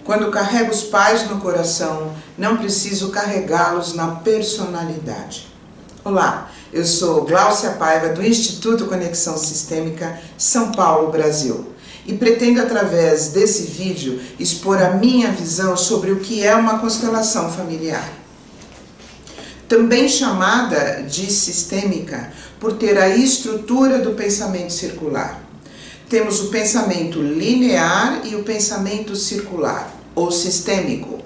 Quando carrego os pais no coração, não preciso carregá-los na personalidade. Olá, eu sou Gláucia Paiva do Instituto Conexão Sistêmica, São Paulo, Brasil. E pretendo, através desse vídeo, expor a minha visão sobre o que é uma constelação familiar. Também chamada de sistêmica, por ter a estrutura do pensamento circular. Temos o pensamento linear e o pensamento circular, ou sistêmico.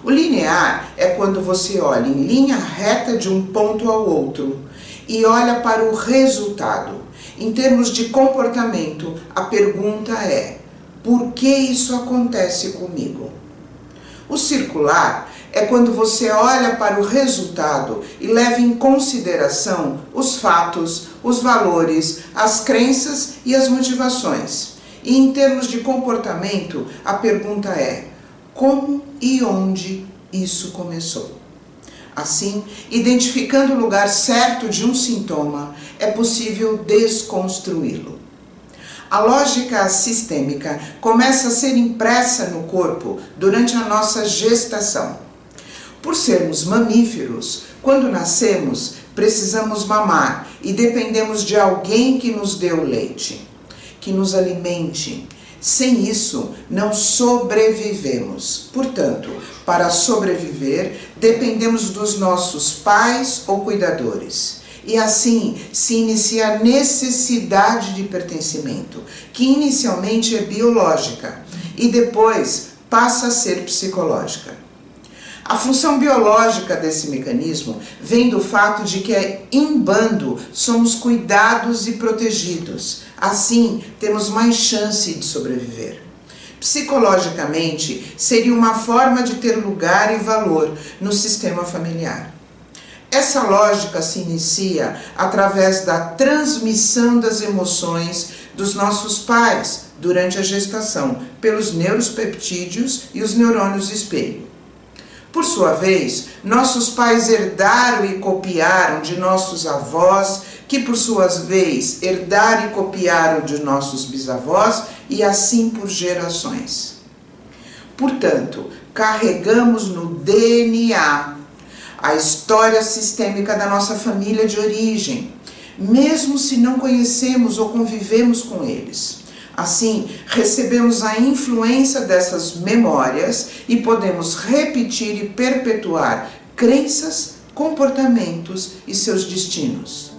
O linear é quando você olha em linha reta de um ponto ao outro e olha para o resultado. Em termos de comportamento, a pergunta é: por que isso acontece comigo? O circular é quando você olha para o resultado e leva em consideração os fatos, os valores, as crenças e as motivações. E em termos de comportamento, a pergunta é: como e onde isso começou? Assim, identificando o lugar certo de um sintoma, é possível desconstruí-lo. A lógica sistêmica começa a ser impressa no corpo durante a nossa gestação. Por sermos mamíferos, quando nascemos, precisamos mamar e dependemos de alguém que nos dê o leite, que nos alimente. Sem isso, não sobrevivemos. Portanto, para sobreviver, dependemos dos nossos pais ou cuidadores. E assim se inicia a necessidade de pertencimento, que inicialmente é biológica e depois passa a ser psicológica. A função biológica desse mecanismo vem do fato de que em bando somos cuidados e protegidos. Assim, temos mais chance de sobreviver. Psicologicamente, seria uma forma de ter lugar e valor no sistema familiar. Essa lógica se inicia através da transmissão das emoções dos nossos pais durante a gestação, pelos neuropeptídeos e os neurônios espelho. Por sua vez, nossos pais herdaram e copiaram de nossos avós, que por sua vez herdaram e copiaram de nossos bisavós, e assim por gerações. Portanto, carregamos no DNA a história sistêmica da nossa família de origem, mesmo se não conhecemos ou convivemos com eles. Assim, recebemos a influência dessas memórias e podemos repetir e perpetuar crenças, comportamentos e seus destinos.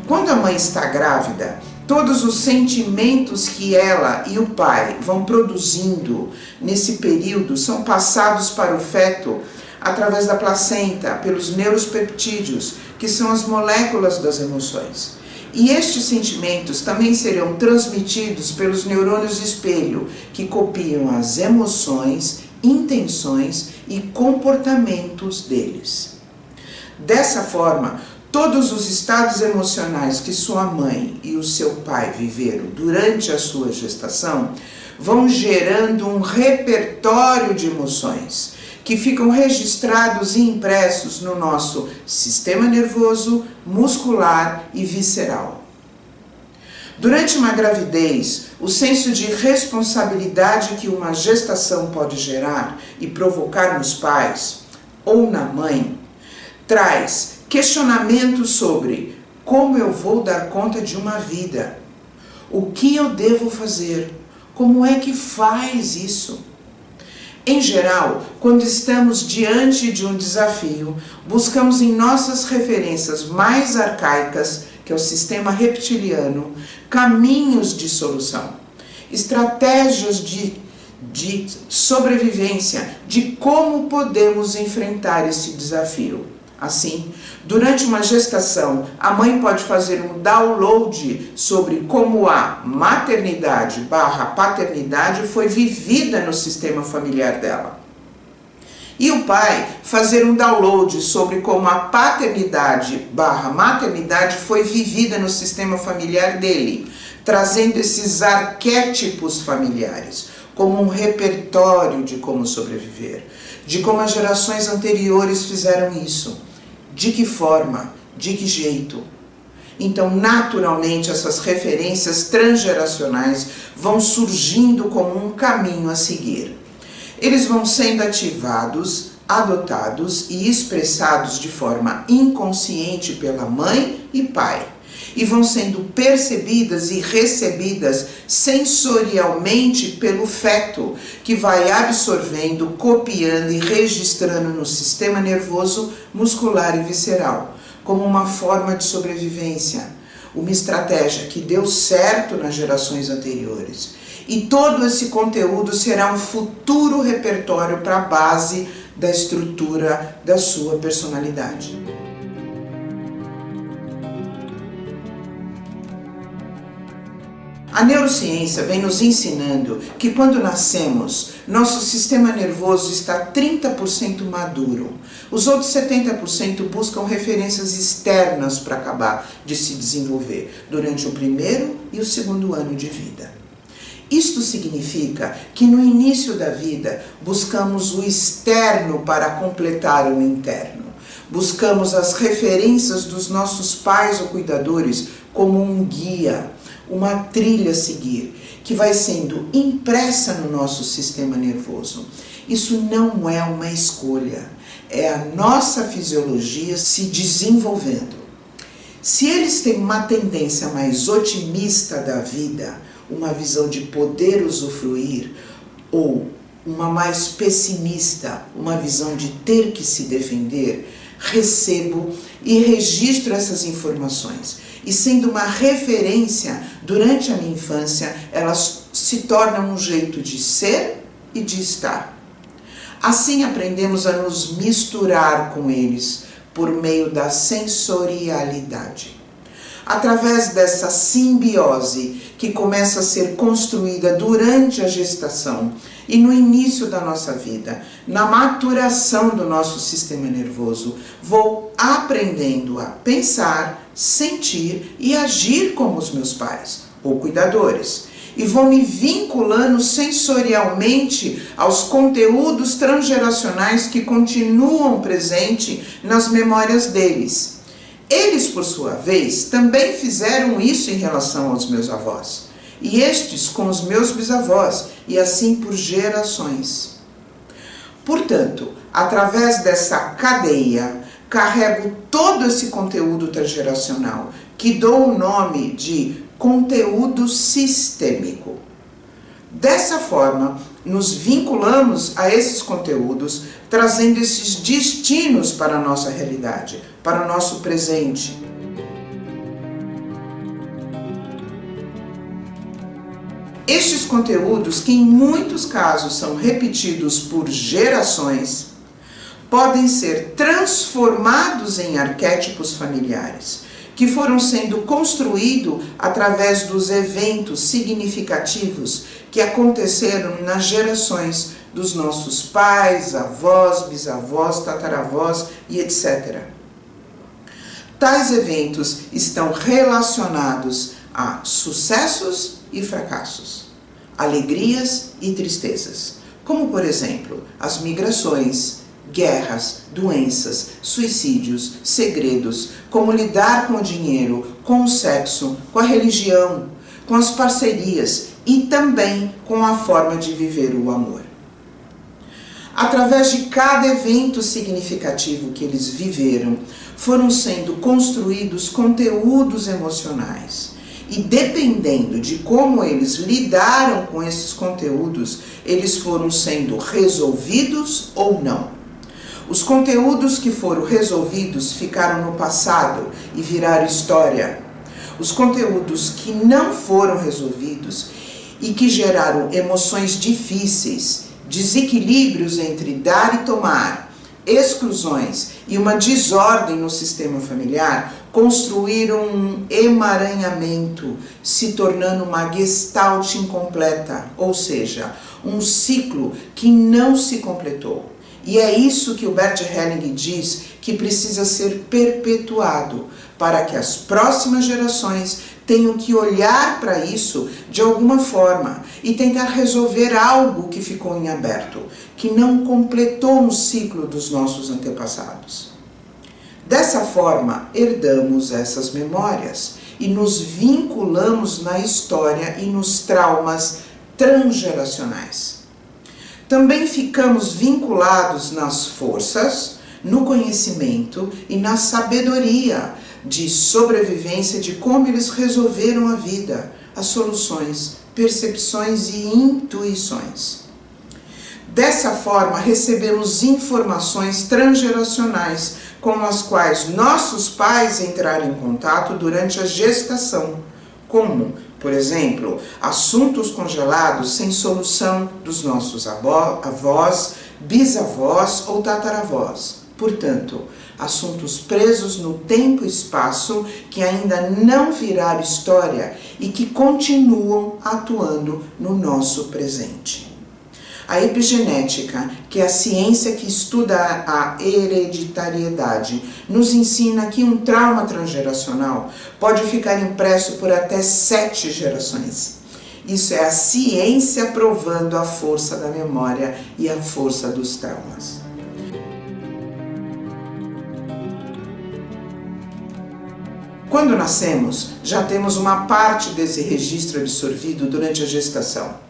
Quando a mãe está grávida, todos os sentimentos que ela e o pai vão produzindo nesse período são passados para o feto através da placenta, pelos neuropeptídeos, que são as moléculas das emoções. E estes sentimentos também serão transmitidos pelos neurônios espelho, que copiam as emoções, intenções e comportamentos deles. Dessa forma, todos os estados emocionais que sua mãe e o seu pai viveram durante a sua gestação vão gerando um repertório de emoções que ficam registrados e impressos no nosso sistema nervoso, muscular e visceral. Durante uma gravidez, o senso de responsabilidade que uma gestação pode gerar e provocar nos pais ou na mãe traz questionamentos sobre como eu vou dar conta de uma vida, o que eu devo fazer, como é que faz isso. Em geral, quando estamos diante de um desafio, buscamos em nossas referências mais arcaicas, que é o sistema reptiliano, caminhos de solução, estratégias de sobrevivência, de como podemos enfrentar esse desafio. Assim, durante uma gestação, a mãe pode fazer um download sobre como a maternidade/paternidade foi vivida no sistema familiar dela. E o pai fazer um download sobre como a paternidade/maternidade foi vivida no sistema familiar dele, trazendo esses arquétipos familiares como um repertório de como sobreviver, de como as gerações anteriores fizeram isso, de que forma, de que jeito. Então, naturalmente, essas referências transgeracionais vão surgindo como um caminho a seguir. Eles vão sendo ativados, adotados e expressados de forma inconsciente pela mãe e pai, e vão sendo percebidas e recebidas sensorialmente pelo feto, que vai absorvendo, copiando e registrando no sistema nervoso, muscular e visceral, como uma forma de sobrevivência, uma estratégia que deu certo nas gerações anteriores. E todo esse conteúdo será um futuro repertório para a base da estrutura da sua personalidade. A neurociência vem nos ensinando que quando nascemos, nosso sistema nervoso está 30% maduro. Os outros 70% buscam referências externas para acabar de se desenvolver durante o primeiro e o segundo ano de vida. Isto significa que no início da vida buscamos o externo para completar o interno. Buscamos as referências dos nossos pais ou cuidadores como um guia, uma trilha a seguir, que vai sendo impressa no nosso sistema nervoso. Isso não é uma escolha, é a nossa fisiologia se desenvolvendo. Se eles têm uma tendência mais otimista da vida, uma visão de poder usufruir, ou uma mais pessimista, uma visão de ter que se defender, recebo e registro essas informações. E sendo uma referência durante a minha infância, elas se tornam um jeito de ser e de estar. Assim aprendemos a nos misturar com eles por meio da sensorialidade. Através dessa simbiose que começa a ser construída durante a gestação e no início da nossa vida, na maturação do nosso sistema nervoso, vou aprendendo a pensar, sentir e agir como os meus pais ou cuidadores. E vou me vinculando sensorialmente aos conteúdos transgeracionais que continuam presentes nas memórias deles. Eles, por sua vez, também fizeram isso em relação aos meus avós, e estes com os meus bisavós, e assim por gerações. Portanto, através dessa cadeia, carrego todo esse conteúdo transgeracional, que dou o nome de conteúdo sistêmico. Dessa forma, nos vinculamos a esses conteúdos, trazendo esses destinos para a nossa realidade, para o nosso presente. Estes conteúdos, que em muitos casos são repetidos por gerações, podem ser transformados em arquétipos familiares, que foram sendo construídos através dos eventos significativos que aconteceram nas gerações dos nossos pais, avós, bisavós, tataravós e etc. Tais eventos estão relacionados a sucessos e fracassos, alegrias e tristezas, como por exemplo as migrações, guerras, doenças, suicídios, segredos, como lidar com o dinheiro, com o sexo, com a religião, com as parcerias e também com a forma de viver o amor. Através de cada evento significativo que eles viveram, foram sendo construídos conteúdos emocionais. E dependendo de como eles lidaram com esses conteúdos, eles foram sendo resolvidos ou não. Os conteúdos que foram resolvidos ficaram no passado e viraram história. Os conteúdos que não foram resolvidos e que geraram emoções difíceis, desequilíbrios entre dar e tomar, exclusões e uma desordem no sistema familiar, construíram um emaranhamento, se tornando uma gestalt incompleta, ou seja, um ciclo que não se completou. E é isso que o Bert Helling diz que precisa ser perpetuado para que as próximas gerações tenham que olhar para isso de alguma forma e tentar resolver algo que ficou em aberto, que não completou um ciclo dos nossos antepassados. Dessa forma, herdamos essas memórias e nos vinculamos na história e nos traumas transgeracionais. Também ficamos vinculados nas forças, no conhecimento e na sabedoria de sobrevivência de como eles resolveram a vida, as soluções, percepções e intuições. Dessa forma, recebemos informações transgeracionais com as quais nossos pais entraram em contato durante a gestação, como, por exemplo, assuntos congelados sem solução dos nossos avós, bisavós ou tataravós. Portanto, assuntos presos no tempo e espaço que ainda não viraram história e que continuam atuando no nosso presente. A epigenética, que é a ciência que estuda a hereditariedade, nos ensina que um trauma transgeracional pode ficar impresso por até 7 gerações. Isso é a ciência provando a força da memória e a força dos traumas. Quando nascemos, já temos uma parte desse registro absorvido durante a gestação,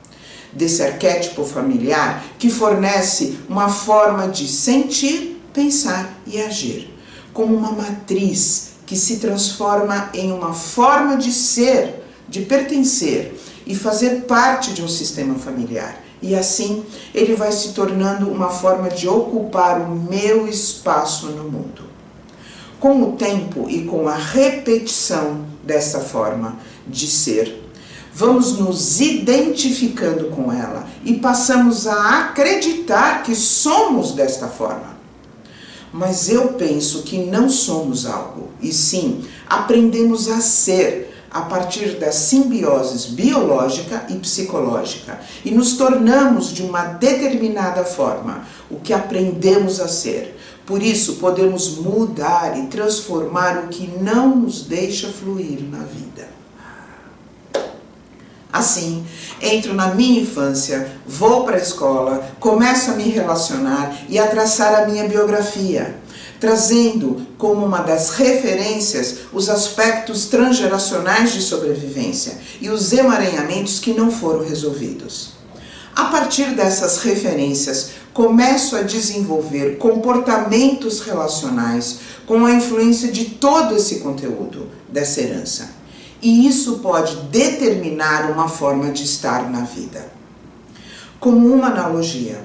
desse arquétipo familiar que fornece uma forma de sentir, pensar e agir, como uma matriz que se transforma em uma forma de ser, de pertencer e fazer parte de um sistema familiar. E assim, ele vai se tornando uma forma de ocupar o meu espaço no mundo. Com o tempo e com a repetição dessa forma de ser, vamos nos identificando com ela e passamos a acreditar que somos desta forma. Mas eu penso que não somos algo, e sim, aprendemos a ser a partir da simbiose biológica e psicológica e nos tornamos de uma determinada forma o que aprendemos a ser. Por isso, podemos mudar e transformar o que não nos deixa fluir na vida. Assim, entro na minha infância, vou para a escola, começo a me relacionar e a traçar a minha biografia, trazendo como uma das referências os aspectos transgeracionais de sobrevivência e os emaranhamentos que não foram resolvidos. A partir dessas referências, começo a desenvolver comportamentos relacionais com a influência de todo esse conteúdo dessa herança. E isso pode determinar uma forma de estar na vida. Como uma analogia,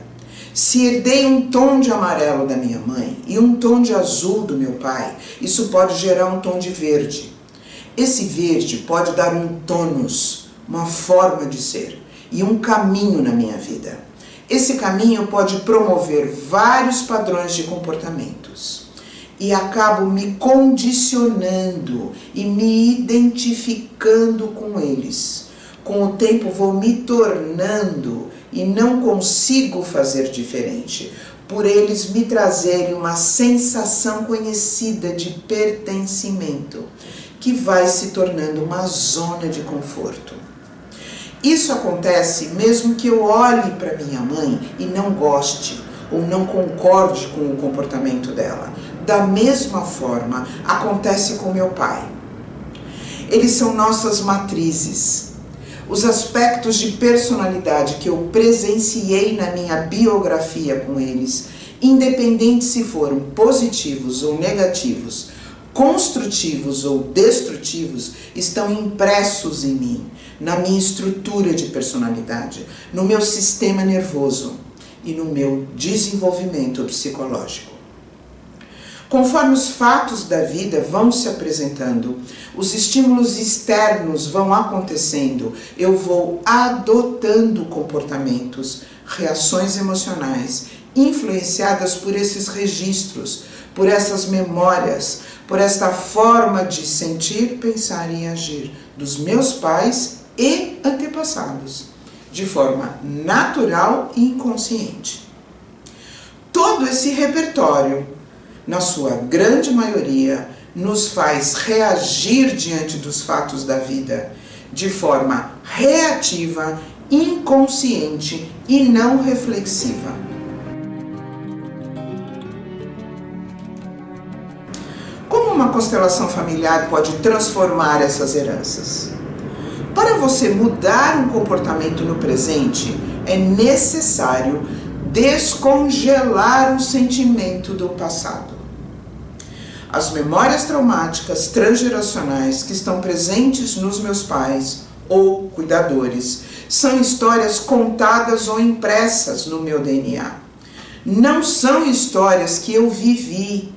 se herdei um tom de amarelo da minha mãe e um tom de azul do meu pai, isso pode gerar um tom de verde. Esse verde pode dar um tônus, uma forma de ser e um caminho na minha vida. Esse caminho pode promover vários padrões de comportamentos. E acabo me condicionando e me identificando com eles. Com o tempo vou me tornando e não consigo fazer diferente, por eles me trazerem uma sensação conhecida de pertencimento, que vai se tornando uma zona de conforto. Isso acontece mesmo que eu olhe para minha mãe e não goste ou não concorde com o comportamento dela. Da mesma forma, acontece com meu pai. Eles são nossas matrizes. Os aspectos de personalidade que eu presenciei na minha biografia com eles, independente se foram positivos ou negativos, construtivos ou destrutivos, estão impressos em mim, na minha estrutura de personalidade, no meu sistema nervoso e no meu desenvolvimento psicológico. Conforme os fatos da vida vão se apresentando, os estímulos externos vão acontecendo, eu vou adotando comportamentos, reações emocionais, influenciadas por esses registros, por essas memórias, por esta forma de sentir, pensar e agir dos meus pais e antepassados, de forma natural e inconsciente. Todo esse repertório, na sua grande maioria, nos faz reagir diante dos fatos da vida de forma reativa, inconsciente e não reflexiva. constelação familiar pode transformar essas heranças. Para você mudar um comportamento no presente, é necessário descongelar o sentimento do passado. As memórias traumáticas transgeracionais que estão presentes nos meus pais ou cuidadores são histórias contadas ou impressas no meu DNA. Não são histórias que eu vivi,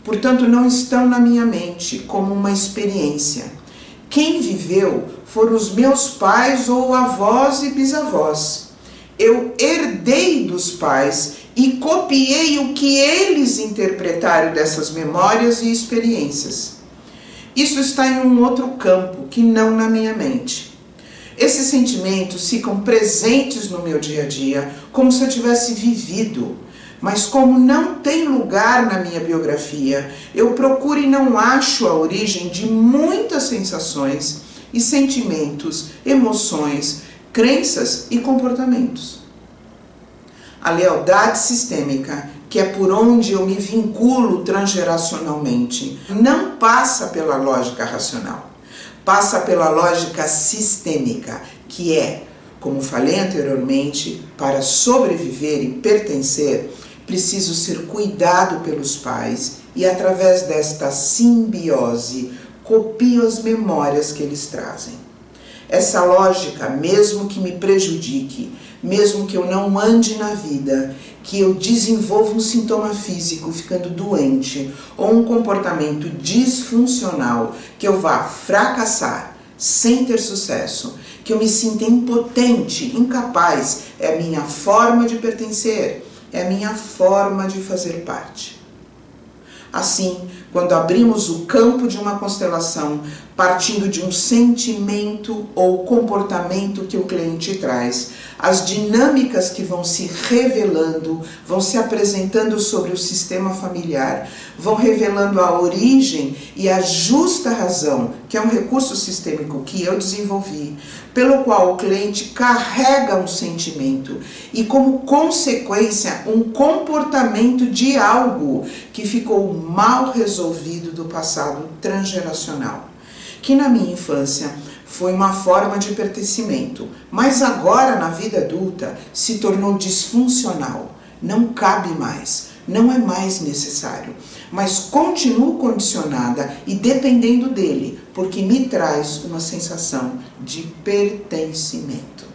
portanto não estão na minha mente como uma experiência. Quem viveu foram os meus pais ou avós e bisavós. Eu herdei dos pais e copiei o que eles interpretaram dessas memórias e experiências. Isso está em um outro campo, que não na minha mente. Esses sentimentos ficam presentes no meu dia a dia, como se eu tivesse vivido. Mas como não tem lugar na minha biografia, eu procuro e não acho a origem de muitas sensações e sentimentos, emoções, crenças e comportamentos. A lealdade sistêmica, que é por onde eu me vinculo transgeracionalmente, não passa pela lógica racional, passa pela lógica sistêmica, que é, como falei anteriormente, para sobreviver e pertencer, preciso ser cuidado pelos pais e, através desta simbiose, copio as memórias que eles trazem. Essa lógica, mesmo que me prejudique, mesmo que eu não ande na vida, que eu desenvolva um sintoma físico ficando doente ou um comportamento disfuncional, que eu vá fracassar sem ter sucesso, que eu me sinta impotente, incapaz, é a minha forma de pertencer, é a minha forma de fazer parte. Assim, quando abrimos o campo de uma constelação, partindo de um sentimento ou comportamento que o cliente traz, as dinâmicas que vão se revelando, vão se apresentando sobre o sistema familiar, vão revelando a origem e a justa razão, que é um recurso sistêmico que eu desenvolvi, pelo qual o cliente carrega um sentimento e, como consequência, um comportamento de algo que ficou mal resolvido do passado transgeracional, que na minha infância foi uma forma de pertencimento, mas agora na vida adulta se tornou disfuncional, não cabe mais, não é mais necessário, mas continuo condicionada e dependendo dele, porque me traz uma sensação de pertencimento.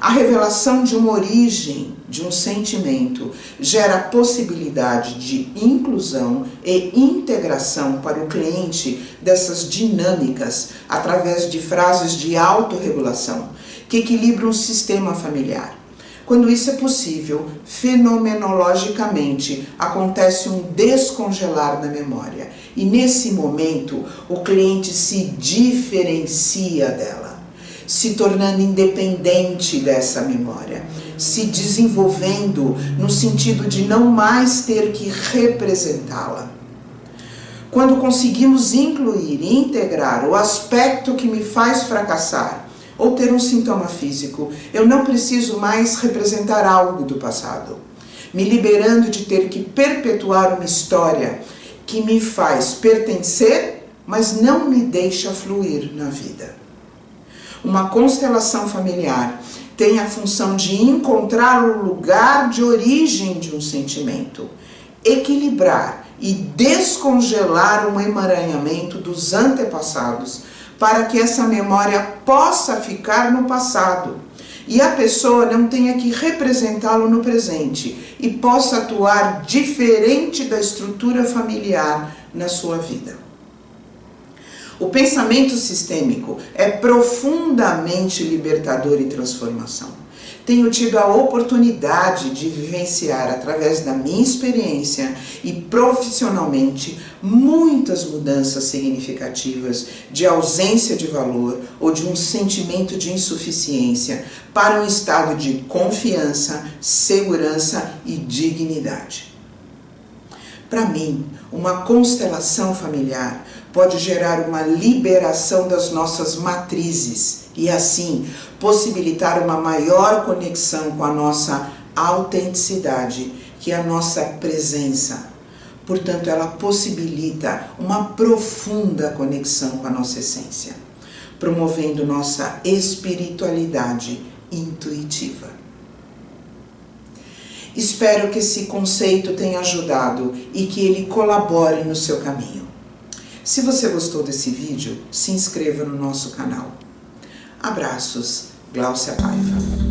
A revelação de uma origem, de um sentimento, gera a possibilidade de inclusão e integração para o cliente dessas dinâmicas através de frases de autorregulação que equilibram o sistema familiar. Quando isso é possível, fenomenologicamente, acontece um descongelar da memória e nesse momento o cliente se diferencia dela, se tornando independente dessa memória, se desenvolvendo no sentido de não mais ter que representá-la. Quando conseguimos incluir e integrar o aspecto que me faz fracassar ou ter um sintoma físico, eu não preciso mais representar algo do passado, me liberando de ter que perpetuar uma história que me faz pertencer, mas não me deixa fluir na vida. Uma constelação familiar tem a função de encontrar o lugar de origem de um sentimento, equilibrar e descongelar um emaranhamento dos antepassados para que essa memória possa ficar no passado e a pessoa não tenha que representá-lo no presente e possa atuar diferente da estrutura familiar na sua vida. O pensamento sistêmico é profundamente libertador e transformação. Tenho tido a oportunidade de vivenciar, através da minha experiência e profissionalmente, muitas mudanças significativas de ausência de valor ou de um sentimento de insuficiência para um estado de confiança, segurança e dignidade. Para mim, uma constelação familiar pode gerar uma liberação das nossas matrizes e, assim, possibilitar uma maior conexão com a nossa autenticidade, que é a nossa presença. Portanto, ela possibilita uma profunda conexão com a nossa essência, promovendo nossa espiritualidade intuitiva. Espero que esse conceito tenha ajudado e que ele colabore no seu caminho. Se você gostou desse vídeo, se inscreva no nosso canal. Abraços, Gláucia Paiva.